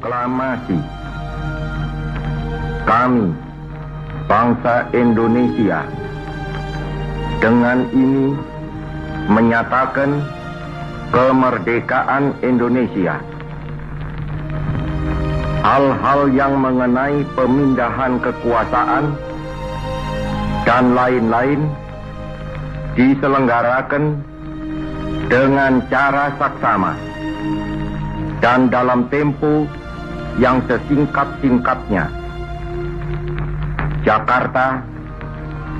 Proklamasi. Kami, bangsa Indonesia, dengan ini menyatakan kemerdekaan Indonesia. Hal-hal yang mengenai pemindahan kekuasaan dan lain-lain diselenggarakan dengan cara saksama dan dalam tempo yang sesingkat-singkatnya. Jakarta,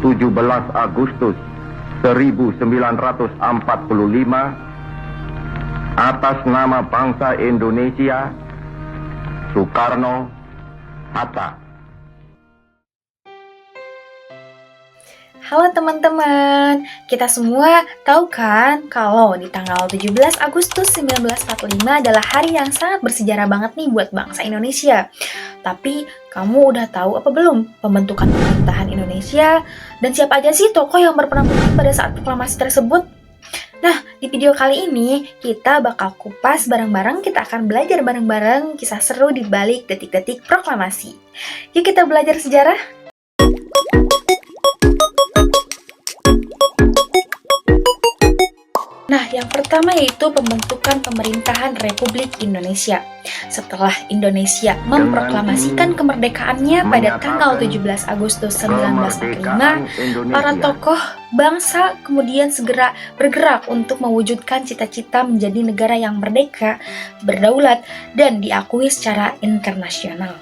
17 Agustus 1945, atas nama bangsa Indonesia, Soekarno Hatta. Halo teman-teman, kita semua tahu kan kalau di tanggal 17 Agustus 1945 adalah hari yang sangat bersejarah banget nih buat bangsa Indonesia. Tapi kamu udah tahu apa belum pembentukan pemerintahan Indonesia dan siapa aja sih tokoh yang berperan penting pada saat proklamasi tersebut? Nah, di video kali ini kita bakal kupas bareng-bareng, kita akan belajar bareng-bareng kisah seru di balik detik-detik proklamasi. Yuk kita belajar sejarah. Nah, yang pertama yaitu pembentukan pemerintahan Republik Indonesia. Setelah Indonesia memproklamasikan kemerdekaannya pada tanggal 17 Agustus 1945, para tokoh bangsa kemudian segera bergerak untuk mewujudkan cita-cita menjadi negara yang merdeka, berdaulat, dan diakui secara internasional.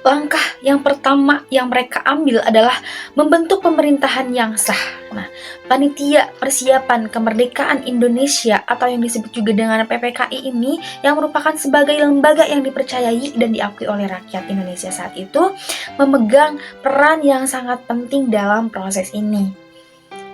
Langkah yang pertama yang mereka ambil adalah membentuk pemerintahan yang sah. Nah, Panitia Persiapan Kemerdekaan Indonesia atau yang disebut juga dengan PPKI ini yang merupakan sebagai lembaga yang dipercayai dan diakui oleh rakyat Indonesia saat itu memegang peran yang sangat penting dalam proses ini.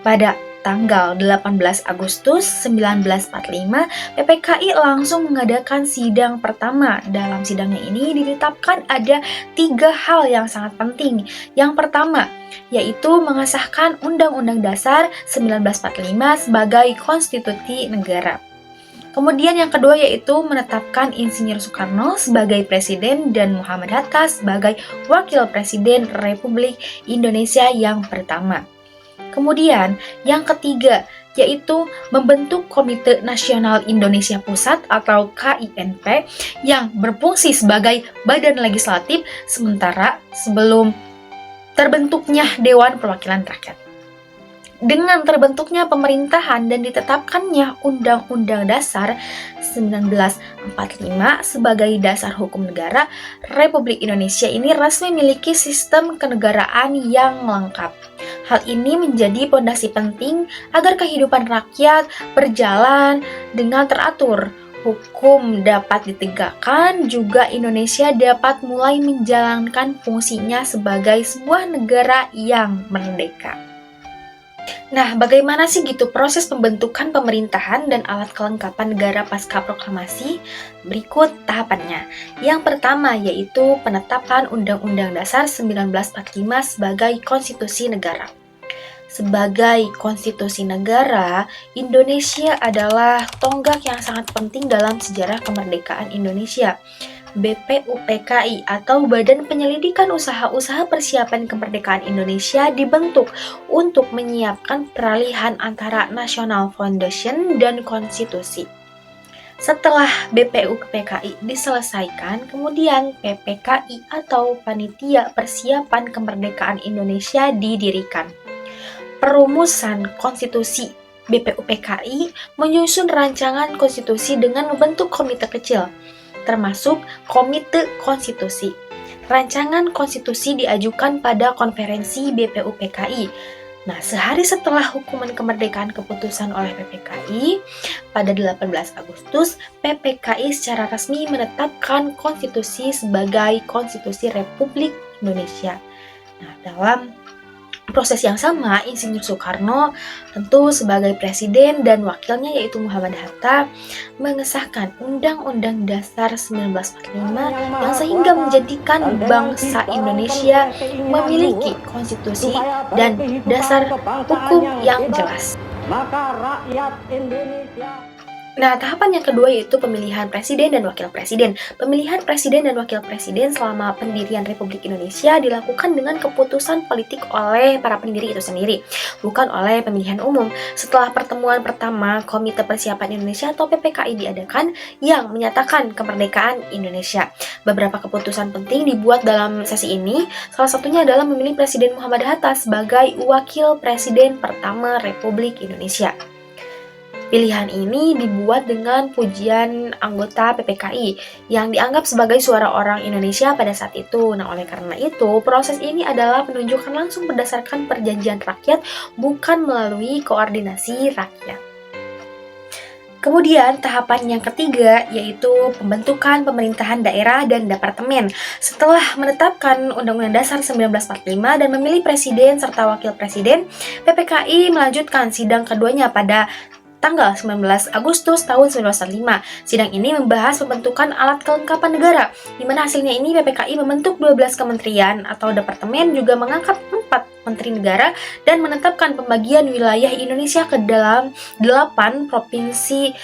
Pada tanggal 18 Agustus 1945, PPKI langsung mengadakan sidang pertama. Dalam sidangnya ini ditetapkan ada 3 hal yang sangat penting. Yang pertama, yaitu mengesahkan Undang-Undang Dasar 1945 sebagai konstitusi negara. Kemudian yang kedua yaitu menetapkan Insinyur Soekarno sebagai Presiden dan Muhammad Hatta sebagai Wakil Presiden Republik Indonesia yang pertama. Kemudian, yang ketiga, yaitu membentuk Komite Nasional Indonesia Pusat atau KINP yang berfungsi sebagai badan legislatif sementara sebelum terbentuknya Dewan Perwakilan Rakyat. Dengan terbentuknya pemerintahan dan ditetapkannya Undang-Undang Dasar 1945 sebagai dasar hukum negara, Republik Indonesia ini resmi memiliki sistem kenegaraan yang lengkap. Hal ini menjadi fondasi penting agar kehidupan rakyat berjalan dengan teratur. Hukum dapat ditegakkan, juga Indonesia dapat mulai menjalankan fungsinya sebagai sebuah negara yang merdeka. Nah, bagaimana sih gitu proses pembentukan pemerintahan dan alat kelengkapan negara pasca proklamasi? Berikut tahapannya. Yang pertama yaitu penetapan Undang-Undang Dasar 1945 sebagai konstitusi negara. Sebagai konstitusi negara, Indonesia adalah tonggak yang sangat penting dalam sejarah kemerdekaan Indonesia. BPUPKI atau Badan Penyelidikan Usaha-Usaha Persiapan Kemerdekaan Indonesia dibentuk untuk menyiapkan peralihan antara National Foundation dan konstitusi. Setelah BPUPKI diselesaikan, kemudian PPKI atau Panitia Persiapan Kemerdekaan Indonesia didirikan. Perumusan konstitusi BPUPKI menyusun rancangan konstitusi dengan membentuk komite kecil, termasuk Komite Konstitusi. Rancangan konstitusi diajukan pada konferensi BPUPKI. Nah, sehari setelah hukuman kemerdekaan keputusan oleh PPKI, pada 18 Agustus, PPKI secara resmi menetapkan konstitusi sebagai Konstitusi Republik Indonesia. Nah, dalam proses yang sama, Insinyur Soekarno tentu sebagai presiden dan wakilnya yaitu Muhammad Hatta mengesahkan Undang-Undang Dasar 1945 yang sehingga menjadikan bangsa Indonesia memiliki konstitusi dan dasar hukum yang jelas. Maka rakyat Indonesia Nah, tahapan yang kedua yaitu pemilihan presiden dan wakil presiden. Pemilihan presiden dan wakil presiden selama pendirian Republik Indonesia dilakukan dengan keputusan politik oleh para pendiri itu sendiri, bukan oleh pemilihan umum. Setelah pertemuan pertama Komite Persiapan Indonesia atau PPKI diadakan yang menyatakan kemerdekaan Indonesia. Beberapa keputusan penting dibuat dalam sesi ini, salah satunya adalah memilih Presiden Muhammad Hatta sebagai wakil presiden pertama Republik Indonesia. Pilihan ini dibuat dengan pujian anggota PPKI yang dianggap sebagai suara orang Indonesia pada saat itu. Nah, oleh karena itu, proses ini adalah penunjukan langsung berdasarkan perjanjian rakyat, bukan melalui koordinasi rakyat. Kemudian tahapan yang ketiga yaitu pembentukan pemerintahan daerah dan departemen. Setelah menetapkan Undang-Undang Dasar 1945 dan memilih presiden serta wakil presiden, PPKI melanjutkan sidang keduanya pada tanggal 19 Agustus tahun 1945. Sidang ini membahas pembentukan alat kelengkapan negara, di mana hasilnya ini PPKI membentuk 12 kementerian atau departemen, juga mengangkat 4 menteri negara, dan menetapkan pembagian wilayah Indonesia ke dalam 8 provinsi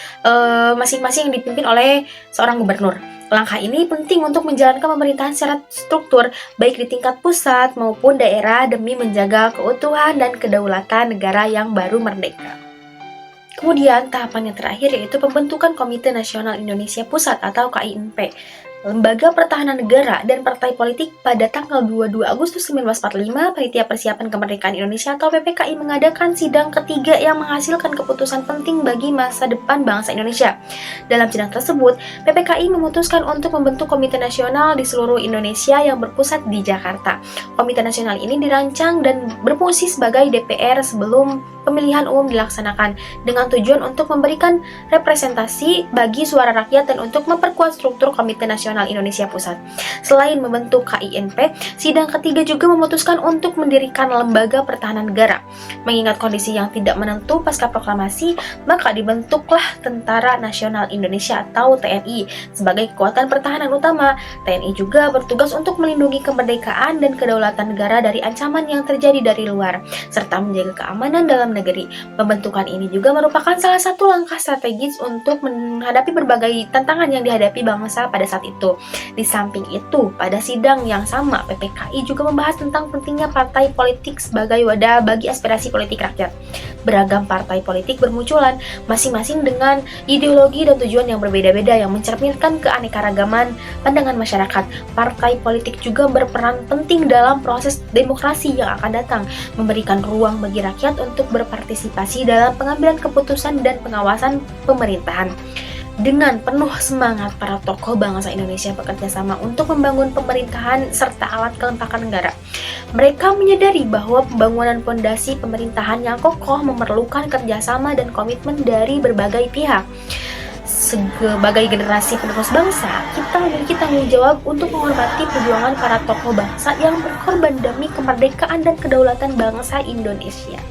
masing-masing yang dipimpin oleh seorang gubernur. Langkah ini penting untuk menjalankan pemerintahan secara struktur, baik di tingkat pusat maupun daerah, demi menjaga keutuhan dan kedaulatan negara yang baru merdeka. Kemudian tahapan yang terakhir yaitu pembentukan Komite Nasional Indonesia Pusat atau KINP, Lembaga Pertahanan Negara dan Partai Politik. Pada tanggal 22 Agustus 1945, Panitia Persiapan Kemerdekaan Indonesia atau PPKI mengadakan sidang ketiga yang menghasilkan keputusan penting bagi masa depan bangsa Indonesia. Dalam sidang tersebut, PPKI memutuskan untuk membentuk Komite Nasional di seluruh Indonesia yang berpusat di Jakarta. Komite Nasional ini dirancang dan berfungsi sebagai DPR sebelum pemilihan umum dilaksanakan, dengan tujuan untuk memberikan representasi bagi suara rakyat dan untuk memperkuat struktur Komite Nasional Indonesia Pusat. Selain membentuk KINP, sidang ketiga juga memutuskan untuk mendirikan Lembaga Pertahanan Negara. Mengingat kondisi yang tidak menentu pasca proklamasi, maka dibentuklah Tentara Nasional Indonesia atau TNI sebagai kekuatan pertahanan utama. TNI juga bertugas untuk melindungi kemerdekaan dan kedaulatan negara dari ancaman yang terjadi dari luar, serta menjaga keamanan dalam negeri. Pembentukan ini juga merupakan salah satu langkah strategis untuk menghadapi berbagai tantangan yang dihadapi bangsa pada saat itu. Di samping itu, pada sidang yang sama, PPKI juga membahas tentang pentingnya partai politik sebagai wadah bagi aspirasi politik rakyat. Beragam partai politik bermunculan, masing-masing dengan ideologi dan tujuan yang berbeda-beda yang mencerminkan keanekaragaman pandangan masyarakat. Partai politik juga berperan penting dalam proses demokrasi yang akan datang, memberikan ruang bagi rakyat untuk berpartisipasi dalam pengambilan keputusan dan pengawasan pemerintahan. Dengan penuh semangat, para tokoh bangsa Indonesia bekerja sama untuk membangun pemerintahan serta alat kelengkapan negara. Mereka menyadari bahwa pembangunan fondasi pemerintahan yang kokoh memerlukan kerjasama dan komitmen dari berbagai pihak. Sebagai generasi penerus bangsa, kita memiliki tanggung jawab untuk menghormati perjuangan para tokoh bangsa yang berkorban demi kemerdekaan dan kedaulatan bangsa Indonesia.